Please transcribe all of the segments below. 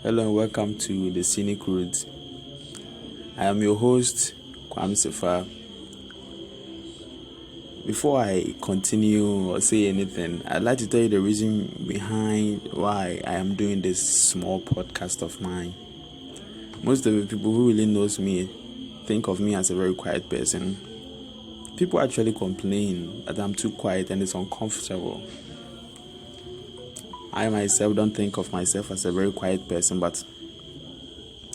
Hello and welcome to The Scenic Route. I am your host, Kwame Sefa. Before I continue or say anything, I'd like to tell you the reason behind why I am doing this small podcast of mine. Most of the people who really knows me think of me as a very quiet person. People actually complain that I'm too quiet and it's uncomfortable. I myself don't think of myself as a very quiet person, but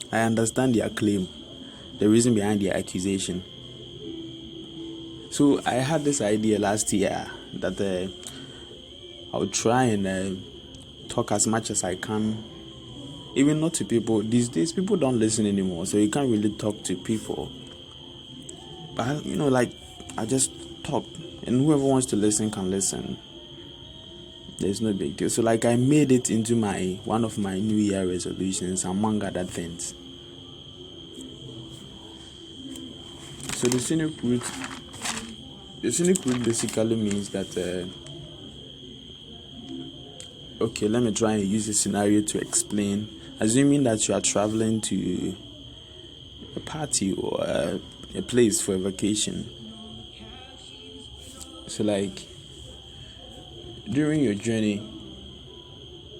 I understand their claim, the reason behind their accusation. So I had this idea last year that I would try and talk as much as I can, even not to people. These days, people don't listen anymore, so you can't really talk to people. But I just talk, and whoever wants to listen can listen. There's no big deal. So I made it into one of my New Year resolutions, among other things. So the scenic route basically means that let me try and use a scenario to explain. Assuming that you are traveling to a party or a place for a vacation. So during your journey,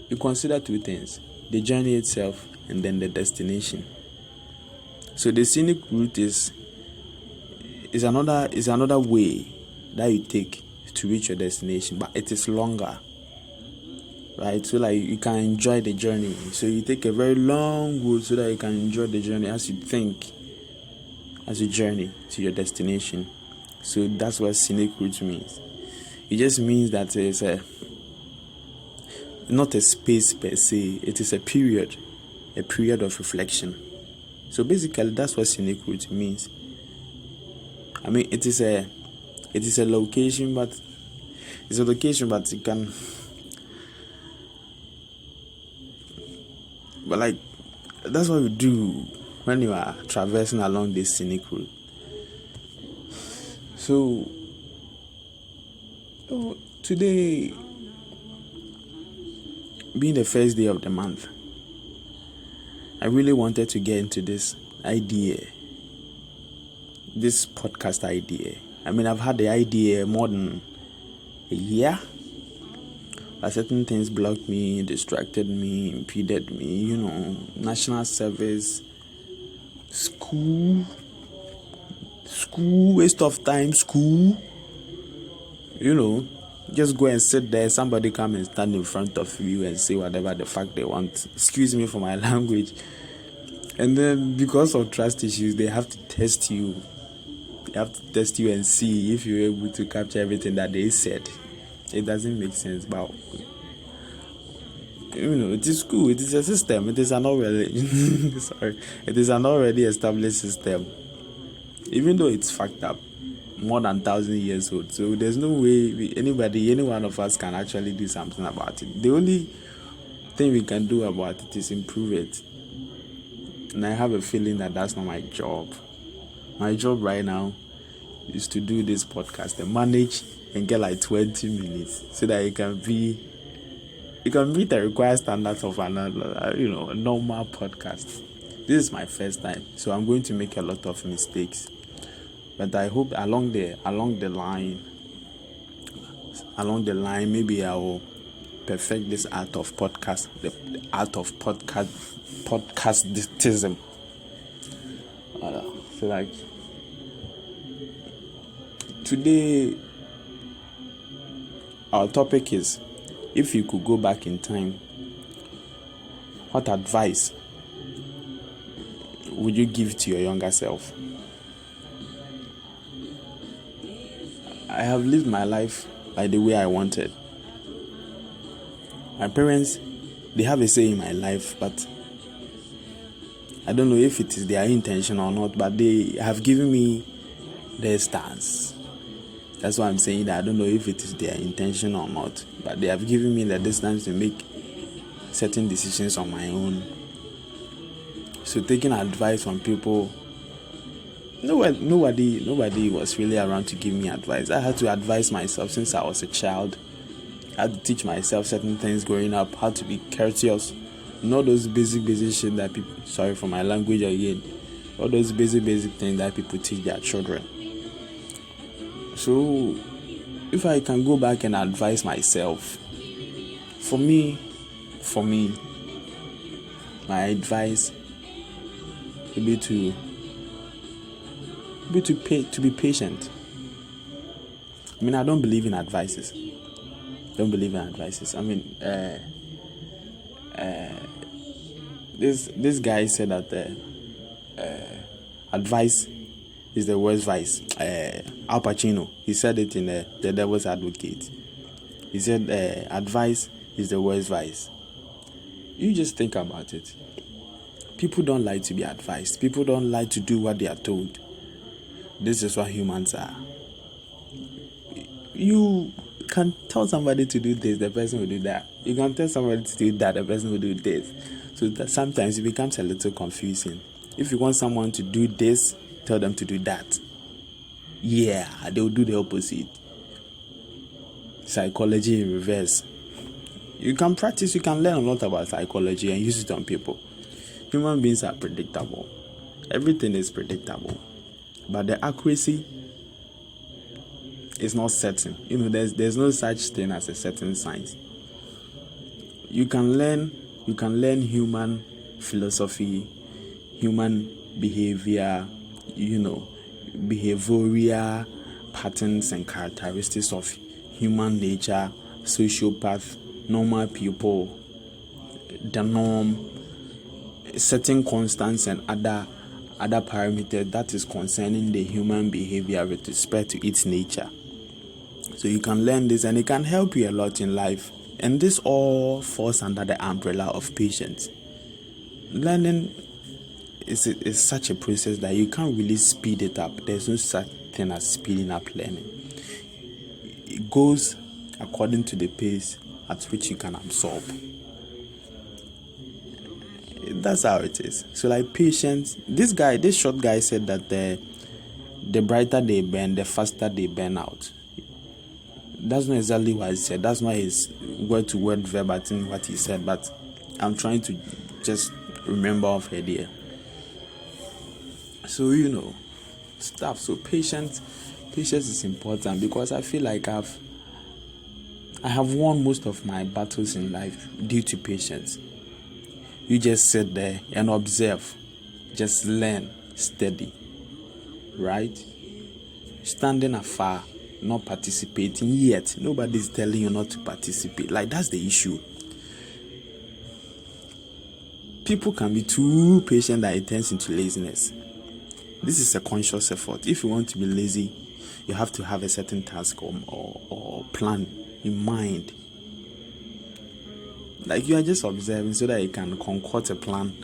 you consider two things: the journey itself and then the destination. So the scenic route is another way that you take to reach your destination, but it is longer, right? So you can enjoy the journey. So you take a very long route so that you can enjoy the journey as you journey to your destination. So that's what scenic route means. It just means that it's not a space per se. It is a period of reflection. So basically, that's what scenic route means. I mean, it is a location, but it can. But that's what you do when you are traversing along this scenic route. So today, being the first day of the month, I really wanted to get into this podcast idea. I mean, I've had the idea more than a year, but certain things blocked me, distracted me, impeded me, national service, school, waste of time, just go and sit there, somebody come and stand in front of you and say whatever the fuck they want. Excuse me for my language. And then because of trust issues, they have to test you. They have to test you and see if you're able to capture everything that they said. It doesn't make sense, but it is cool. It is a system. It is an already it is an already established system. Even though it's fucked up, more than 1,000 years old. So there's no way any one of us can actually do something about it. The only thing we can do about it is improve it. And I have a feeling that that's not my job. My job right now is to do this podcast and manage and get 20 minutes so that it can meet the required standards of a normal podcast. This is my first time, so I'm going to make a lot of mistakes. But I hope along the line, maybe I will perfect this art of podcast, the art of podcastism. So today, our topic is: if you could go back in time, what advice would you give to your younger self? I have lived my life the way I wanted. My parents, they have a say in my life, but I don't know if it is their intention or not, but they have given me their stance. That's why I'm saying that I don't know if it is their intention or not, but they have given me the distance to make certain decisions on my own. So taking advice from people, nobody was really around to give me advice. I had to advise myself since I was a child. I had to teach myself certain things growing up, how to be courteous, Not those basic shit that people, sorry for my language again, all those basic things that people teach their children. So if I can go back and advise myself, for me, my advice would be to be patient. I mean, I don't believe in advices. I mean, this guy said that advice is the worst vice. Al Pacino, he said it in The Devil's Advocate. He said advice is the worst vice. You just think about it. People don't like to be advised. People don't like to do what they are told. This is what humans are. You can tell somebody to do this, the person will do that. You can tell somebody to do that, the person will do this. So that sometimes it becomes a little confusing. If you want someone to do this, tell them to do that. Yeah, they will do the opposite. Psychology in reverse. You can learn a lot about psychology and use it on people. Human beings are predictable. Everything is predictable. But the accuracy is not certain. There's no such thing as a certain science. You can learn human philosophy, human behavior, behavioral patterns and characteristics of human nature, sociopath, normal people, the norm, certain constants and other parameters that is concerning the human behavior with respect to its nature. So you can learn this and it can help you a lot in life. And this all falls under the umbrella of patience. Learning is such a process that you can't really speed it up. There's no such thing as speeding up learning. It goes according to the pace at which you can absorb. That's how it is. So like patience, this short guy said that the brighter they burn, the faster they burn out. That's not exactly what he said. That's not his word to word verbatim what he said, but I'm trying to just remember off head here. So stuff. So patience is important because I feel like I have won most of my battles in life due to patience. You just sit there and observe, just learn, steady, right? Standing afar, not participating yet. Nobody's telling you not to participate. Like, that's the issue. People can be too patient that it turns into laziness. This is a conscious effort. If you want to be lazy, you have to have a certain task or plan in mind. Like, you are just observing so that you can concoct a plan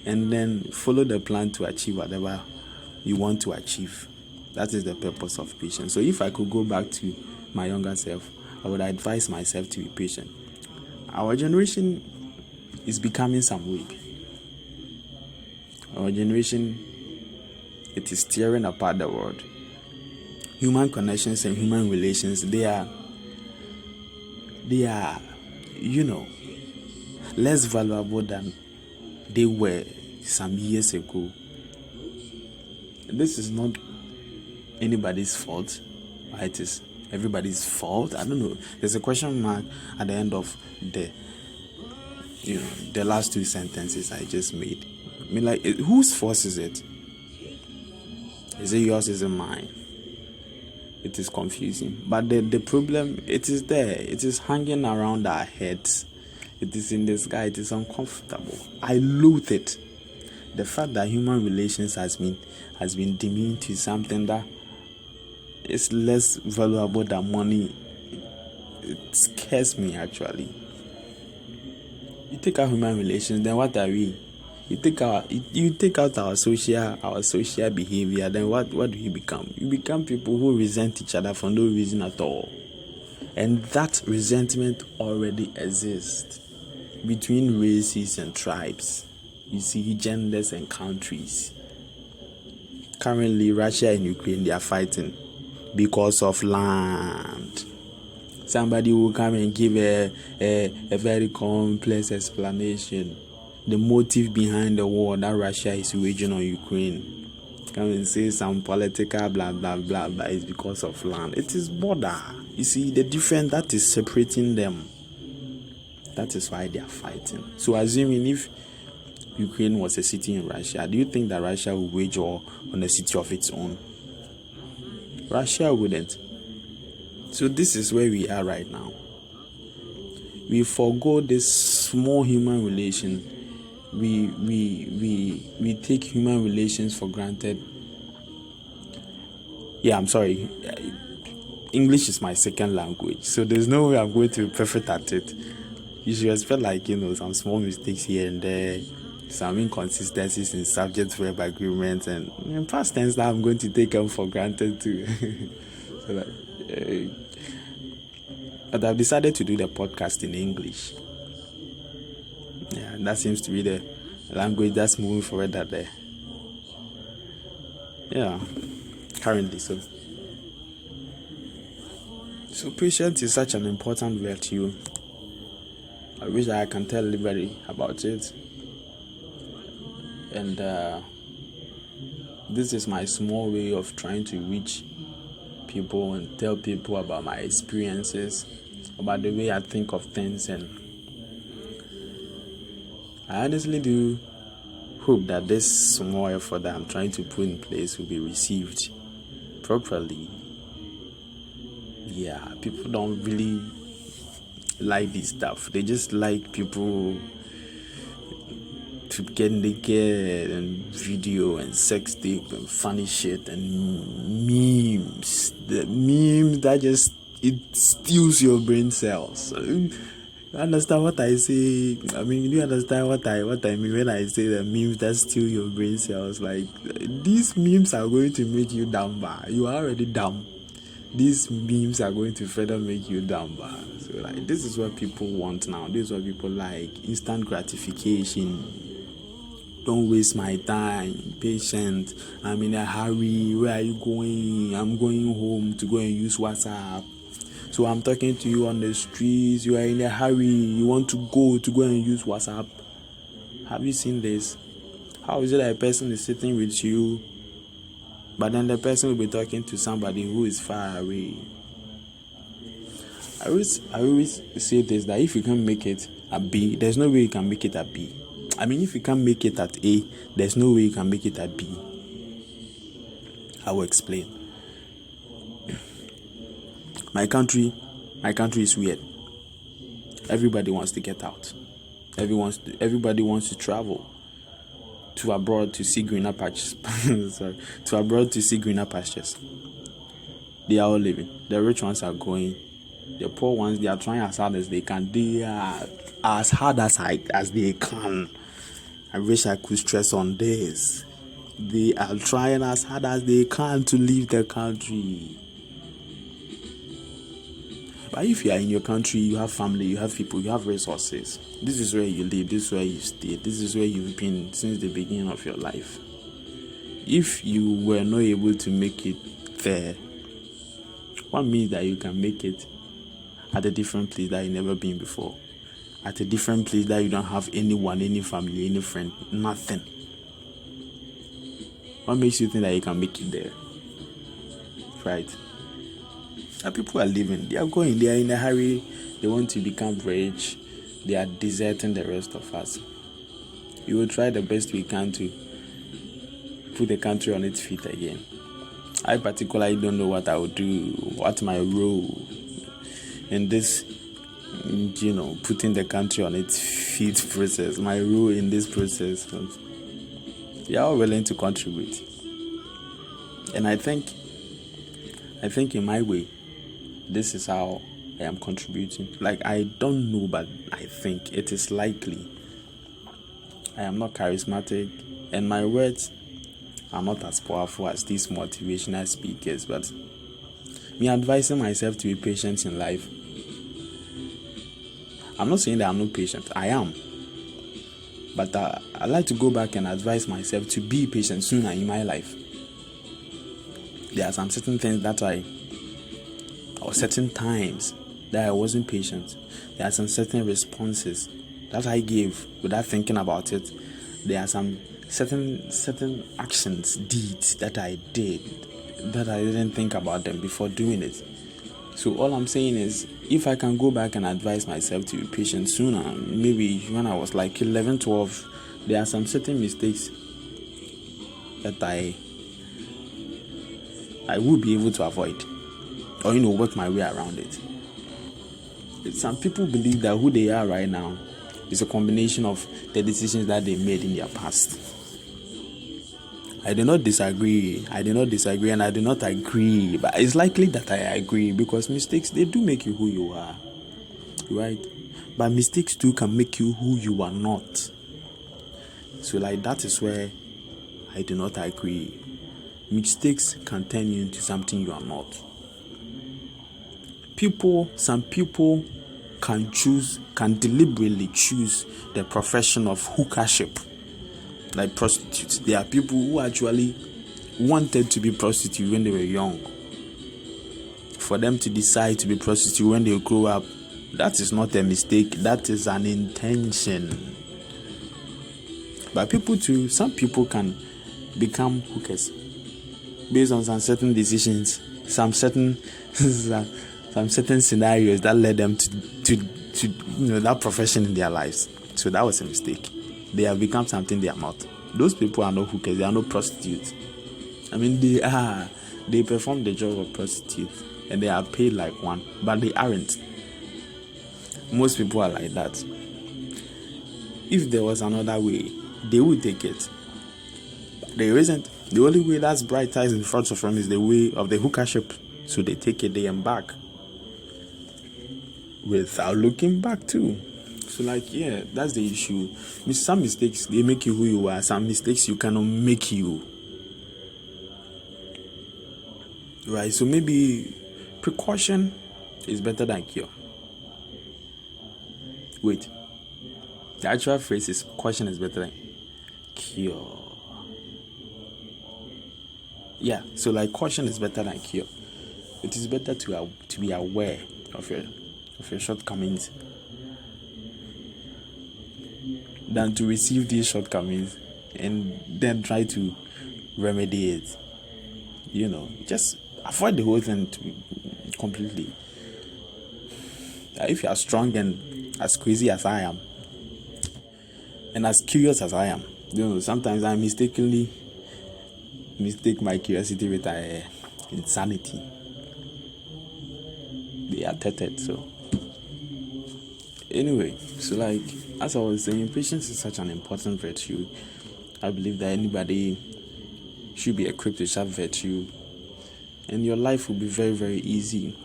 and then follow the plan to achieve whatever you want to achieve. That is the purpose of patience. So if I could go back to my younger self, I would advise myself to be patient. Our generation is becoming some weak. Our generation, it is tearing apart the world. Human connections and human relations, they are less valuable than they were some years ago. This is not anybody's fault. It is everybody's fault. I don't know. There's a question mark at the end of the last two sentences I just made. I mean, like, whose fault is it? Is it yours? Is it mine? It is confusing. But the problem, it is there. It is hanging around our heads. It is in the sky. It is uncomfortable. I loathe it. The fact that human relations has been demeaned to something that is less valuable than money, it scares me actually. You take out human relations, then what are we? You take out our social behavior, then what do you become? You become people who resent each other for no reason at all. And that resentment already exists between races and tribes. You see, genders and countries. Currently, Russia and Ukraine, they are fighting because of land. Somebody will come and give a very complex explanation. the motive behind the war that Russia is waging on Ukraine. Come and say some political blah blah blah, but it's because of land. It is border. You see, the difference that is separating them. That is why they are fighting. So assuming if Ukraine was a city in Russia, do you think that Russia would wage war on a city of its own? Russia wouldn't. So this is where we are right now. We forgo this small human relation. We take human relations for granted. Yeah, I'm sorry. English is my second language, so there's no way I'm going to be perfect at it. You should expect some small mistakes here and there, some inconsistencies in subject verb agreements, and in past tense that I'm going to take them for granted too. But I've decided to do the podcast in English. Yeah, that seems to be the language that's moving forward out there. Yeah, currently so. So patience is such an important virtue. I wish I can tell everybody about it. And this is my small way of trying to reach people and tell people about my experiences, about the way I think of things. And I honestly do hope that this small effort that I'm trying to put in place will be received properly. Yeah, people don't really like this stuff. They just like people to get naked and video and sex tape and funny shit and memes. The memes that just, it steals your brain cells. You understand what I say? I mean, do you understand what I mean when I say the memes that steal your brain cells? Like, these memes are going to make you dumber. You are already dumb. These memes are going to further make you dumber. So this is what people want now. This is what people like. Instant gratification. Don't waste my time. Patient. I'm in a hurry. Where are you going? I'm going home to go and use WhatsApp. So I'm talking to you on the streets. You are in a hurry. You want to go and use WhatsApp. Have you seen this? How is it that a person is sitting with you, but then the person will be talking to somebody who is far away? I always say this, that if you can't make it at B, there's no way you can make it at B. I mean, if you can't make it at A, there's no way you can make it at B. I will explain. My country is weird. Everybody wants to get out. Everybody wants to travel to abroad to see greener pastures. To abroad to see greener pastures. They are all living. The rich ones are going. The poor ones, they are trying as hard as they can. They are as hard as they can. I wish I could stress on this. They are trying as hard as they can to leave the country. But if you are in your country, you have family, you have people, you have resources. This is where you live, this is where you stay, this is where you've been since the beginning of your life. If you were not able to make it there, what means that you can make it at a different place that you've never been before? At a different place that you don't have anyone, any family, any friend, nothing. What makes you think that you can make it there? Right? And people are living, they are going, they are in a hurry, they want to become rich, they are deserting the rest of us. We will try the best we can to put the country on its feet again. I particularly don't know what I would do, what my role in this, putting the country on its feet process, my role in this process. But they are all willing to contribute. And I think in my way, this is how I am contributing. Like, I don't know, but I think it is likely. I am not charismatic, and my words are not as powerful as these motivational speakers, but me advising myself to be patient in life. I'm not saying that I'm not patient. I am. But I like to go back and advise myself to be patient sooner in my life. There are some certain things that or certain times that I wasn't patient. There are some certain responses that I gave without thinking about it. There are some certain actions, deeds that I did that I didn't think about them before doing it. So all I'm saying is, if I can go back and advise myself to be patient sooner, maybe when I was like 11, 12, there are some certain mistakes that I would be able to avoid, or work my way around it. Some people believe that who they are right now is a combination of the decisions that they made in their past. I do not disagree, and I do not agree, but it's likely that I agree, because mistakes, they do make you who you are, right? But mistakes too can make you who you are not. So that is where I do not agree. Mistakes can turn you into something you are not. Some people can deliberately choose the profession of hookership, like prostitutes. There are people who actually wanted to be prostitutes when they were young. For them to decide to be prostitutes when they grow up, that is not a mistake, that is an intention. But some people can become hookers based on some certain decisions, some certain scenarios that led them to that profession in their lives. So that was a mistake. They have become something they are not. Those people are not hookers, they are not prostitutes. I mean, they perform the job of prostitutes and they are paid like one, but they aren't. Most people are like that. If there was another way, they would take it. But there isn't. The only way that's bright eyes in front of them is the way of the hookership. So they take it, they embark without looking back too. So that's the issue. Some mistakes, they make you who you are. Some mistakes you cannot make you. Right? So maybe precaution is better than cure. Wait. The actual phrase is caution is better than cure. Yeah, so caution is better than cure. It is better to be aware of your shortcomings than to receive these shortcomings and then try to remedy it. Just avoid the whole thing completely. If you are strong and as crazy as I am, and as curious as I am, sometimes I mistakenly mistake my curiosity with insanity. They are tethered. So anyway, as I was saying, patience is such an important virtue. I believe that anybody should be equipped with that virtue, and your life will be very, very easy.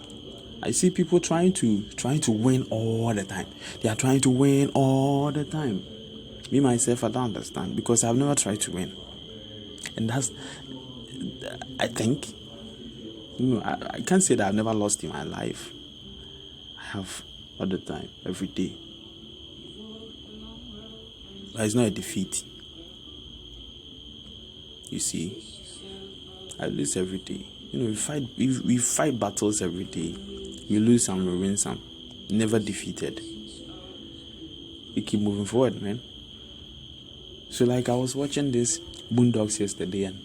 I see people trying to win all the time. They are trying to win all the time. Me myself, I don't understand, because I've never tried to win, and I think, I can't say that I've never lost in my life. I have all the time, every day. But it's not a defeat. You see, I lose every day. We fight battles every day. We lose some, we win some. Never defeated. We keep moving forward, man. So I was watching this Boondocks yesterday, and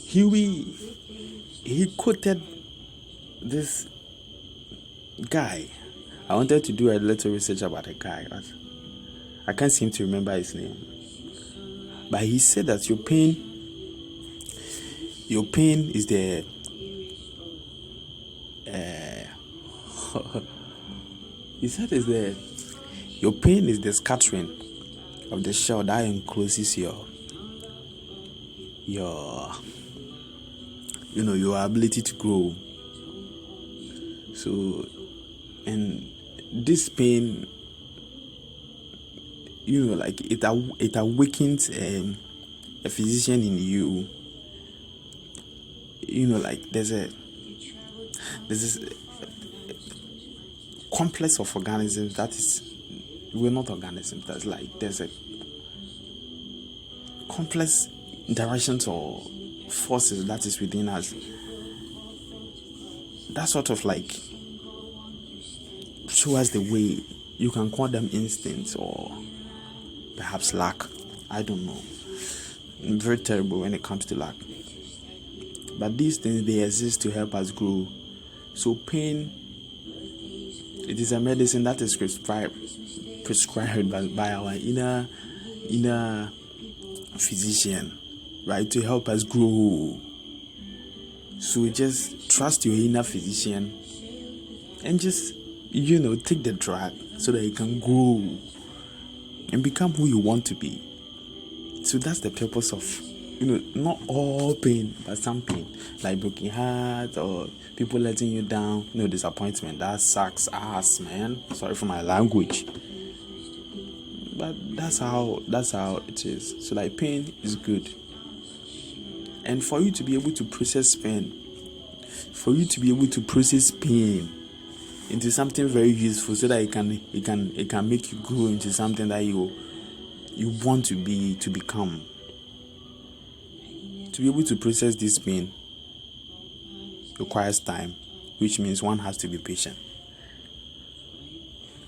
he quoted this guy. I wanted to do a little research about the guy, but I can't seem to remember his name. But he said that your pain is the he said your pain is the scattering of the shell that encloses your ability to grow. So, and this pain, it awakens a physician in you. There's this complex of organisms that is, we're not organisms. There's a complex interactions or forces that is within us. That sort of show us the way You can call them instincts or perhaps lack. I don't know. I'm very terrible when it comes to lack. But these things, they exist to help us grow. So pain, it is a medicine that is prescribed by our inner physician, right, to help us grow. So just trust your inner physician and just, take the drug so that you can grow and become who you want to be. So that's the purpose of, not all pain, but some pain, like broken heart or people letting you down, disappointment. That sucks ass, man. Sorry for my language. But that's how it is. So like pain is good. And for you to be able to process pain, into something very useful, so that it can make you grow into something that you want to become. To be able to process this pain requires time, which means one has to be patient.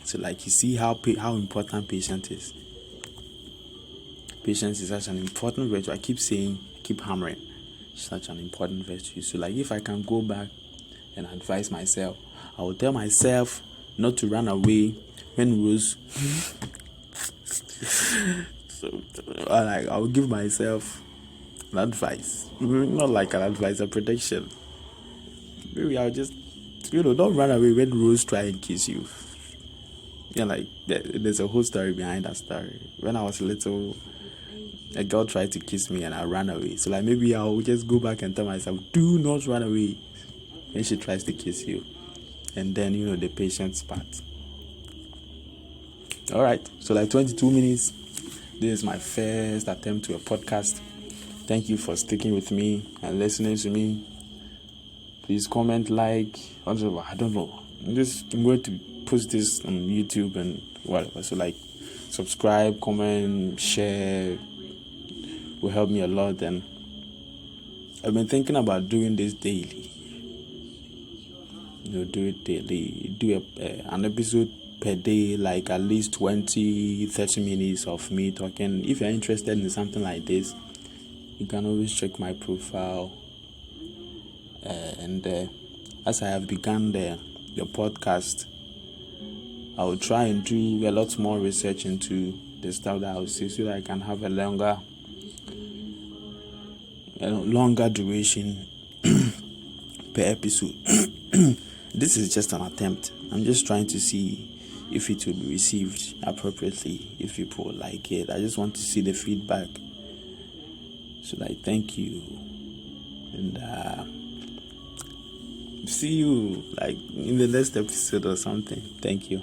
So like you see how important patience is. Patience is such an important virtue. I keep hammering. Such an important virtue. So like if I can go back and advise myself, I will tell myself not to run away when Rose so like I will give myself an advice. Not like an advice, a prediction. Maybe I'll just don't run away when Rose try and kiss you. Yeah, like there's a whole story behind that story. When I was little, a girl tried to kiss me and I ran away. So like maybe I'll just go back and tell myself, do not run away when she tries to kiss you. And then the patience part. Alright, so like 22 minutes. This is my first attempt to a podcast. Thank you for sticking with me and listening to me. Please comment, like, I don't know. I'm going to post this on YouTube and whatever. So like subscribe, comment, share will help me a lot. And I've been thinking about doing this daily. Do it daily. Do an episode per day, like at least 20-30 minutes of me talking. If you're interested in something like this, you can always check my profile. And as I have begun the podcast, I will try and do a lot more research into the stuff that I will say, so that I can have a longer duration per episode. This is just an attempt. I'm just trying to see if it will be received appropriately, if people like it. I just want to see the feedback. So like, thank you. And see you like in the next episode or something. Thank you.